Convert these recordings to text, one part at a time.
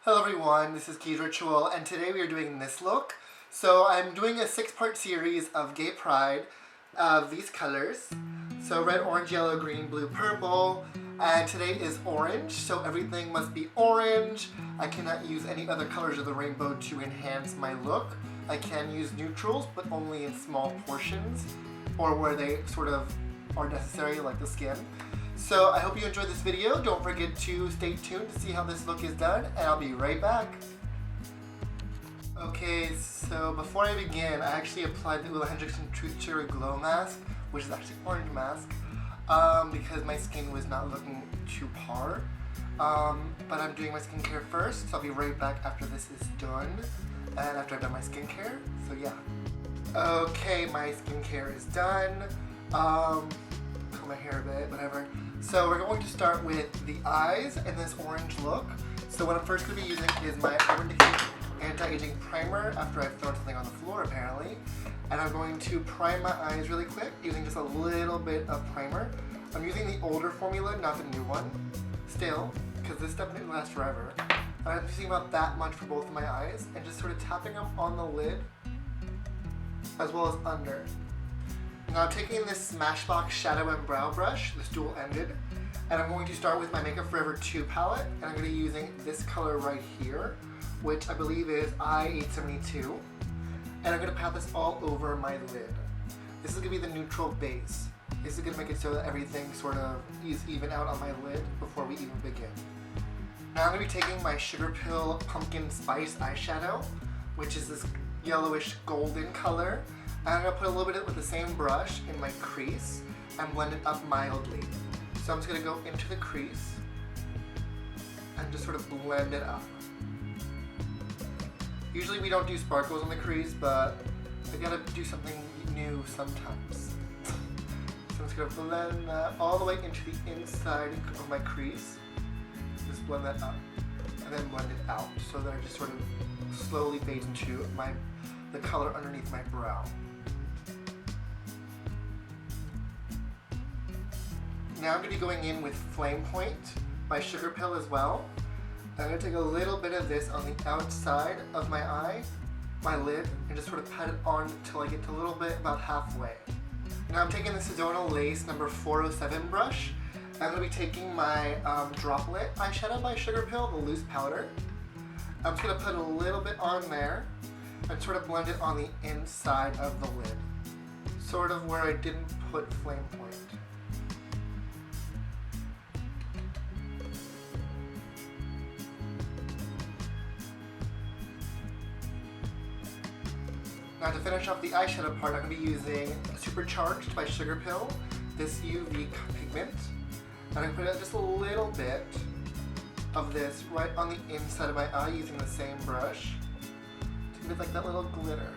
Hello everyone, this is Keys Ritual, and today we are doing this look. So I'm doing a 6-part series of Gay Pride of these colors. So red, orange, yellow, green, blue, purple. And today is orange, so everything must be orange. I cannot use any other colors of the rainbow to enhance my look. I can use neutrals, but only in small portions, or where they sort of are necessary, like the skin. So I hope you enjoyed this video. Don't forget to stay tuned to see how this look is done, and I'll be right back. Okay, so before I begin, I actually applied the Ole Henriksen Truth Serum Glow Mask, which is actually orange mask, because my skin was not looking to par. But I'm doing my skincare first, so I'll be right back after this is done, and after I've done my skincare, so yeah. Okay, my skincare is done. Comb my hair a bit, whatever. So we're going to start with the eyes and this orange look. So what I'm first going to be using is my Urban Decay Anti-Aging Primer after I've thrown something on the floor apparently. And I'm going to prime my eyes really quick using just a little bit of primer. I'm using the older formula, not the new one, still, because this stuff didn't last forever. But I'm using about that much for both of my eyes and just sort of tapping them on the lid as well as under. Now I'm taking this Smashbox Shadow and Brow Brush, this dual-ended, and I'm going to start with my Makeup Forever 2 palette, and I'm going to be using this color right here, which I believe is I-872, and I'm going to pat this all over my lid. This is going to be the neutral base. This is going to make it so that everything sort of is even out on my lid before we even begin. Now I'm going to be taking my Sugar Pill Pumpkin Spice eyeshadow, which is this yellowish golden color. And I'm going to put a little bit with the same brush in my crease and blend it up mildly. So I'm just going to go into the crease and just sort of blend it up. Usually we don't do sparkles on the crease, but I gotta do something new sometimes. So I'm just going to blend that all the way into the inside of my crease. Just blend that up and then blend it out so that it just sort of slowly fades into the color underneath my brow. Now I'm going to be going in with Flame Point by Sugar Pill as well. I'm going to take a little bit of this on the outside of my eye, my lid, and just sort of pat it on until I get to a little bit about halfway. Now I'm taking the Sedona Lace number 407 brush. I'm going to be taking my Droplet eyeshadow by Sugar Pill, the loose powder. I'm just going to put a little bit on there and sort of blend it on the inside of the lid, sort of where I didn't put Flame Point. Now to finish off the eyeshadow part, I'm going to be using Supercharged by Sugar Pill, this UV pigment. And I'm going to put just a little bit of this right on the inside of my eye using the same brush to give it like that little glitter.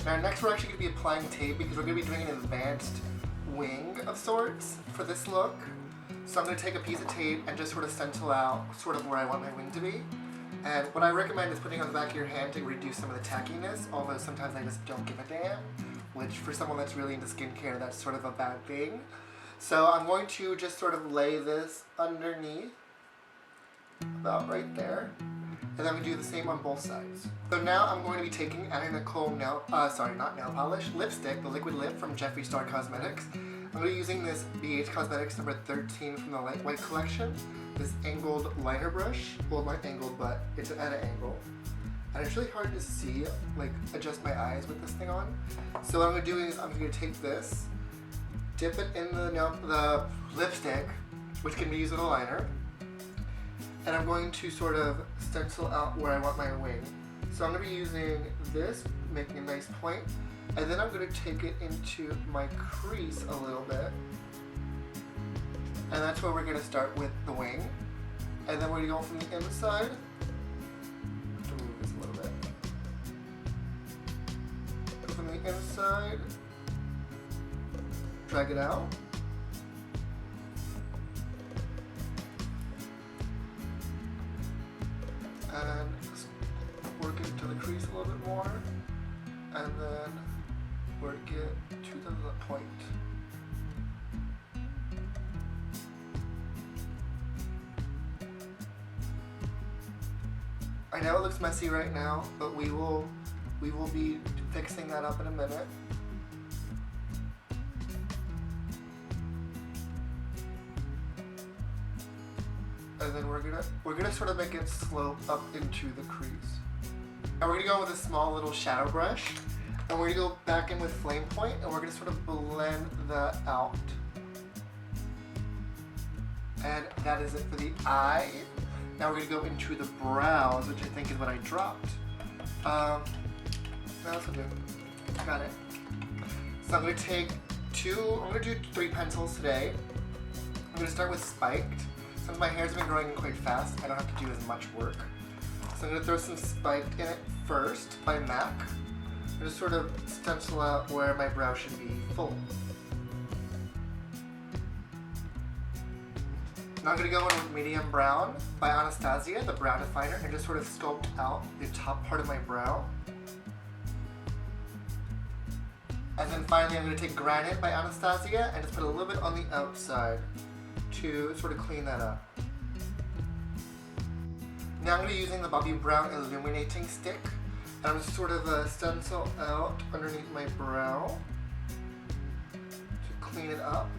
Now next we're actually going to be applying tape because we're going to be doing an advanced wing of sorts for this look. So I'm going to take a piece of tape and just sort of stencil out sort of where I want my wing to be. And what I recommend is putting it on the back of your hand to reduce some of the tackiness, although sometimes I just don't give a damn, which for someone that's really into skincare, that's sort of a bad thing. So I'm going to just sort of lay this underneath, about right there, and then I'm going to do the same on both sides. So now I'm going to be taking Anna Nicole lipstick, the liquid lip from Jeffree Star Cosmetics. I'm going to be using this BH Cosmetics number 13 from the Light White collection. This angled liner brush, well not angled, but it's at an angle. And it's really hard to see, like adjust my eyes with this thing on. So what I'm going to do is I'm going to take this, dip it in the lipstick, which can be used with a liner, and I'm going to sort of stencil out where I want my wing. So I'm going to be using this, making a nice point, and then I'm going to take it into my crease a little bit. And that's where we're going to start with the wing. And then we're going to go from the inside. To move this a little bit. Go from the inside. Drag it out. And work into the crease a little bit more. And then work it to the point. I know it looks messy right now, but we will be fixing that up in a minute. And then we're gonna sort of make it slope up into the crease. Now we're gonna go with a small little shadow brush, and we're gonna go back in with flame point, and we're gonna sort of blend that out. And that is it for the eye. Now we're gonna go into the brows, which I think is what I dropped. What else will do? Got it. So I'm gonna do 3 pencils today. I'm gonna start with spiked. Since my hair's been growing quite fast, I don't have to do as much work. So I'm gonna throw some spiked in it first by MAC. And just sort of stencil out where my brow should be full. Now I'm gonna go in with medium brown by Anastasia, the brow definer, and just sort of sculpt out the top part of my brow. And then finally I'm gonna take Granite by Anastasia and just put a little bit on the outside to sort of clean that up. Now I'm going to be using the Bobbi Brown illuminating stick, and I'm just sort of stencil out underneath my brow to clean it up.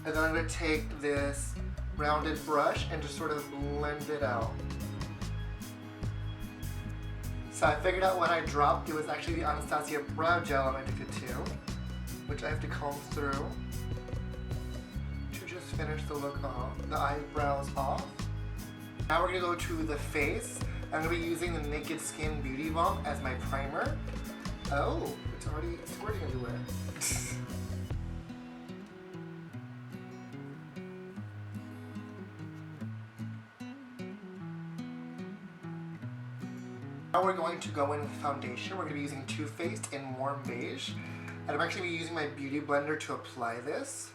And then I'm going to take this rounded brush and just sort of blend it out. So I figured out what I dropped. It was actually the Anastasia Brow Gel I'm addicted to, which I have to comb through to just finish the look off, the eyebrows off. Now we're gonna go to the face. I'm gonna be using the Naked Skin Beauty Balm as my primer. Oh, it's already squirting everywhere. Now we're going to go in with foundation. We're going to be using Too Faced in Warm Beige. And I'm actually going to be using my Beauty Blender to apply this.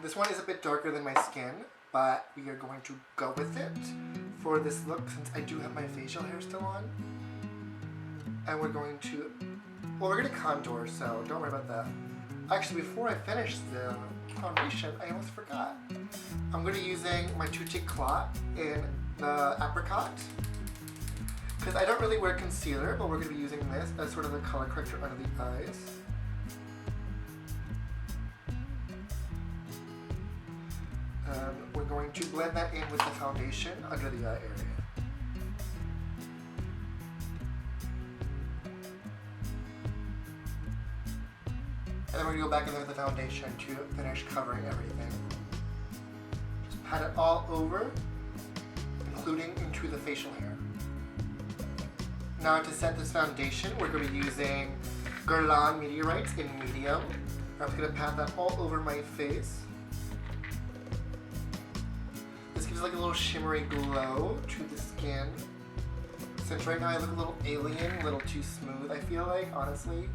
This one is a bit darker than my skin, but we are going to go with it for this look since I do have my facial hair still on. And we're going to, well, we're going to contour, so don't worry about that. Actually, before I finish the foundation, I almost forgot. I'm going to be using my Too Chic Clot in the Apricot. Because I don't really wear concealer, but we're going to be using this as sort of a color corrector under the eyes. And we're going to blend that in with the foundation under the eye area. And then we're going to go back in there with the foundation to finish covering everything. Just pat it all over, including into the facial hair. Now to set this foundation, we're going to be using Guerlain Meteorites in medium. I'm just going to pat that all over my face. This gives like a little shimmery glow to the skin. Since right now I look a little alien, a little too smooth, I feel like, honestly.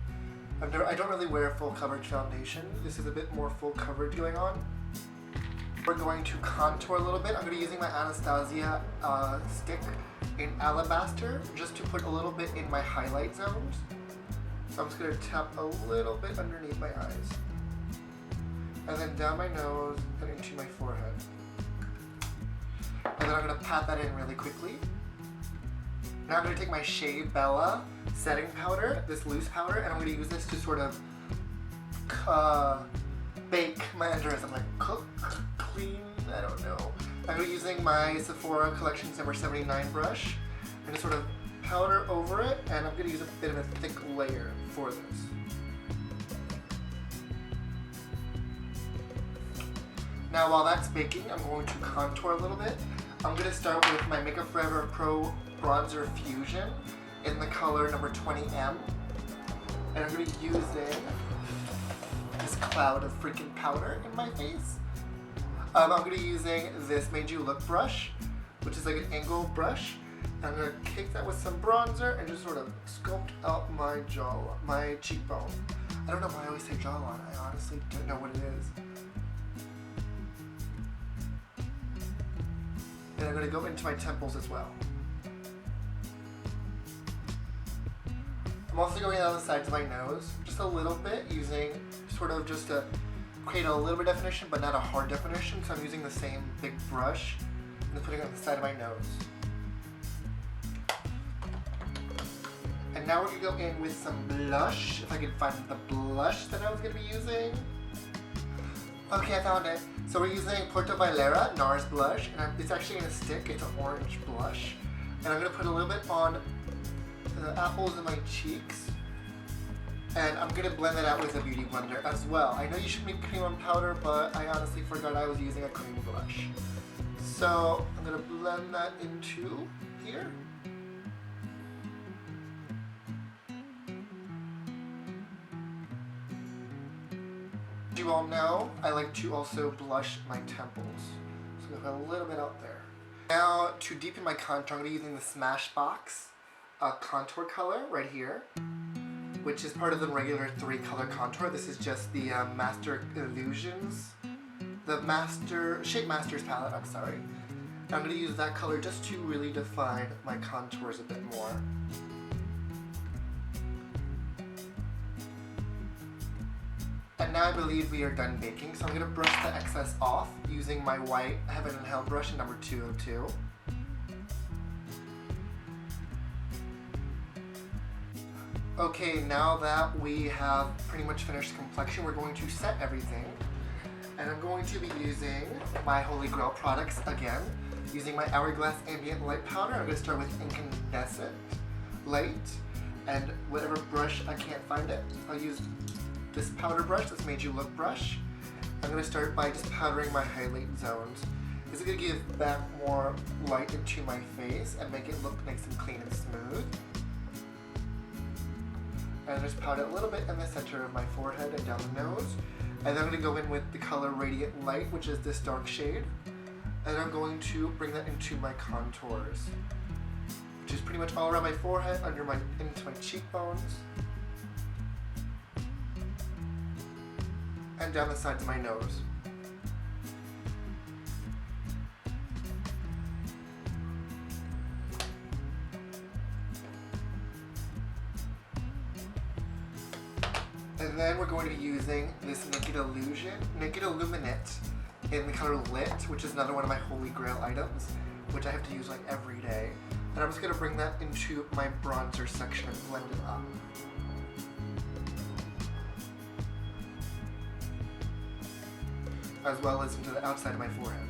I don't really wear full coverage foundation. This is a bit more full coverage going on. We're going to contour a little bit. I'm going to be using my Anastasia stick in Alabaster just to put a little bit in my highlight zones. So I'm just going to tap a little bit underneath my eyes. And then down my nose and into my forehead. And then I'm going to pat that in really quickly. Now I'm going to take my Shea Bella setting powder, this loose powder, and I'm going to use this to sort of bake my under eyes. I'm like, cook, clean, I don't know. I'm going to be using my Sephora Collections number 79 brush and just sort of powder over it, and I'm going to use a bit of a thick layer for this. Now while that's baking, I'm going to contour a little bit. I'm going to start with my Makeup Forever Pro Bronzer Fusion in the color number 20M. And I'm going to be using this cloud of freaking powder in my face. I'm going to be using this Made You Look brush, which is like an angle brush. And I'm going to cake that with some bronzer and just sort of sculpt out my my cheekbone. I don't know why I always say jawline. I honestly don't know what it is. And I'm going to go into my temples as well. I'm also going down the sides of my nose just a little bit, using sort of just a create a little bit of definition, but not a hard definition. So I'm using the same big brush and putting it on the side of my nose. And now we're gonna go in with some blush, if I can find the blush that I was gonna be using. Okay, I found it. So we're using Porto Valera NARS blush, and it's actually gonna stick. It's an orange blush. And I'm gonna put a little bit on the apples in my cheeks. And I'm gonna blend that out with a beauty blender as well. I know you should make cream on powder, but I honestly forgot I was using a cream blush. So I'm gonna blend that into here. As you all know, I like to also blush my temples. So I'm gonna put a little bit out there. Now to deepen my contour, I'm gonna be using the Smashbox contour color right here, which is part of the regular 3-color contour. This is just the Master Illusions, the Shape Masters palette, I'm sorry. And I'm going to use that color just to really define my contours a bit more. And now I believe we are done baking, so I'm going to brush the excess off using my white Heaven and Hell brush in number 202. Okay, now that we have pretty much finished complexion, we're going to set everything. And I'm going to be using my Holy Grail products again, using my Hourglass Ambient Light Powder. I'm going to start with Incandescent Light, and whatever brush I can't find it, I'll use this powder brush, this Made You Look brush. I'm going to start by just powdering my highlight zones. This is going to give back more light into my face and make it look nice and clean and smooth. And just powder a little bit in the center of my forehead and down the nose. And then I'm going to go in with the color Radiant Light, which is this dark shade. And I'm going to bring that into my contours, which is pretty much all around my forehead, into my cheekbones, and down the sides of my nose. And then we're going to be using this Naked Illuminate in the color Lit, which is another one of my Holy Grail items, which I have to use like every day. And I'm just going to bring that into my bronzer section and blend it up. As well as into the outside of my forehead.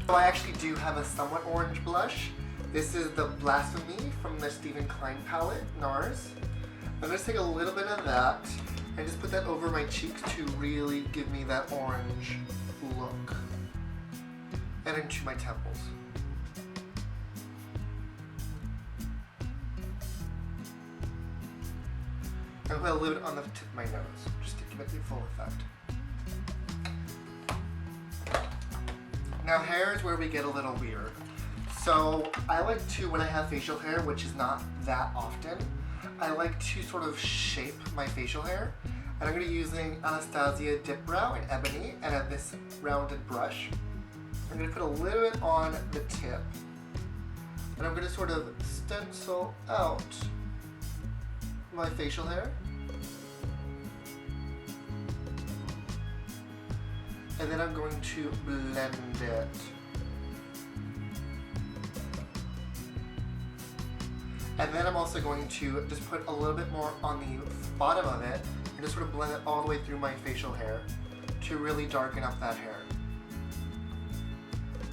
So I actually do have a somewhat orange blush. This is the Blasphemy from the Stephen Klein palette, NARS. I'm going to take a little bit of that and just put that over my cheeks to really give me that orange look. And into my temples. And put a little bit on the tip of my nose, just to give it the full effect. Now hair is where we get a little weird. So I like to, when I have facial hair, which is not that often, I like to sort of shape my facial hair. And I'm going to be using Anastasia Dip Brow in Ebony and I have this rounded brush. I'm going to put a little bit on the tip. And I'm going to sort of stencil out my facial hair. And then I'm going to blend it. And then I'm also going to just put a little bit more on the bottom of it and just sort of blend it all the way through my facial hair to really darken up that hair.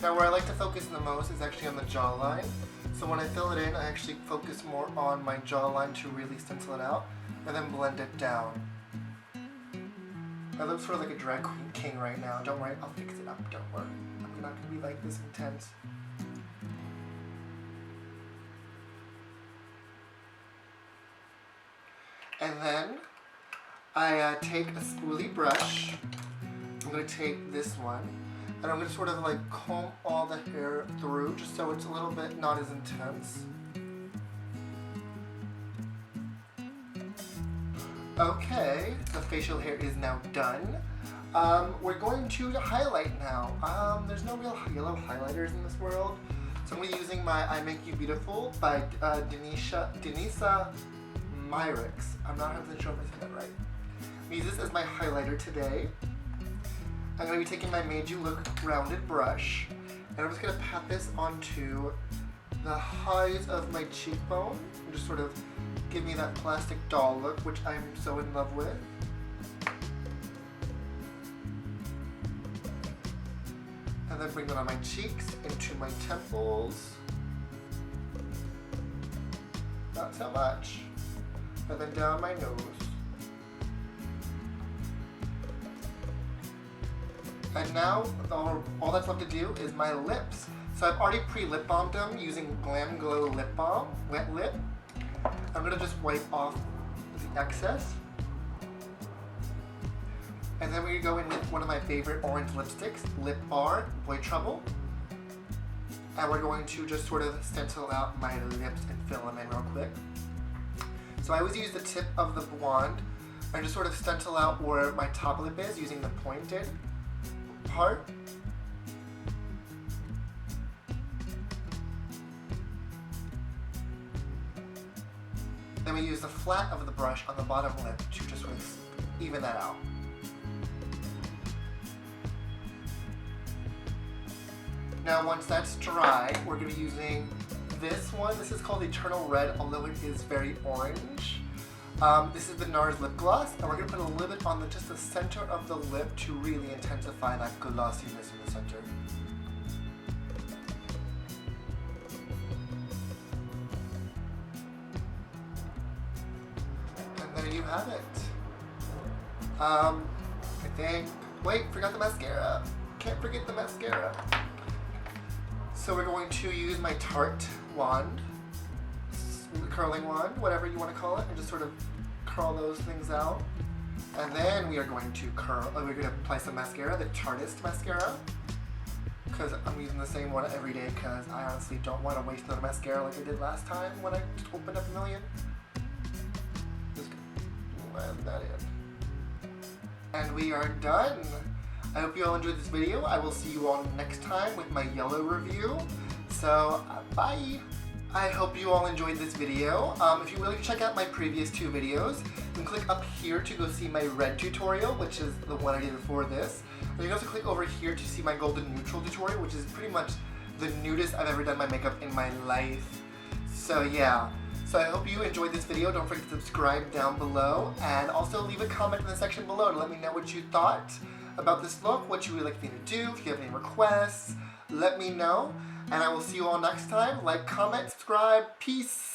Now where I like to focus the most is actually on the jawline. So when I fill it in, I actually focus more on my jawline to really stencil it out and then blend it down. I look sort of like a drag queen king right now. Don't worry, I'll fix it up, don't worry. I'm not going to be like this intense. And then I take a spoolie brush. I'm going to take this one and I'm going to sort of like comb all the hair through just so it's a little bit not as intense. Okay, the facial hair is now done. We're going to highlight now. There's no real yellow highlighters in this world. So I'm going to be using my I Make You Beautiful by Denisa Myricks. I'm not 100% sure if I said that right. use this as my highlighter today. I'm going to be taking my Made You Look rounded brush, and I'm just going to pat this onto the highs of my cheekbone and just sort of give me that plastic doll look, which I'm so in love with. And then bring that on my cheeks, into my temples. Not so much. And then down my nose. And now, all that's left to do is my lips. So I've already pre-lip balmed them using Glam Glow Lip Balm, wet lip. I'm gonna just wipe off the excess. And then we're gonna go in with one of my favorite orange lipsticks, Lip Bar Boy Trouble. And we're going to just sort of stencil out my lips and fill them in real quick. So I always use the tip of the wand and just sort of stencil out where my top lip is using the pointed part. Then we use the flat of the brush on the bottom lip to just sort of even that out. Now once that's dry, we're going to be using this one. This is called Eternal Red, although it is very orange. This is the NARS lip gloss, and we're going to put a little bit on just the center of the lip to really intensify that glossiness in the center. And there you have it. I think, wait, forgot the mascara. Can't forget the mascara. So we're going to use my Tarte wand, curling wand, whatever you want to call it, and just sort of curl those things out. And then we are going to we're going to apply some mascara, the Tarteist mascara, because I'm using the same one every day because I honestly don't want to waste another mascara like I did last time when I opened up a million. Just blend that in. And we are done. I hope you all enjoyed this video. I will see you all next time with my yellow review. So, bye! I hope you all enjoyed this video. If you would like to check out my previous 2 videos, you can click up here to go see my red tutorial, which is the one I did before this. And you can also click over here to see my golden neutral tutorial, which is pretty much the nudist I've ever done my makeup in my life. So yeah. So I hope you enjoyed this video. Don't forget to subscribe down below, and also leave a comment in the section below to let me know what you thought about this look, what you would like me to do. If you have any requests, let me know. And I will see you all next time. Like, comment, subscribe. Peace.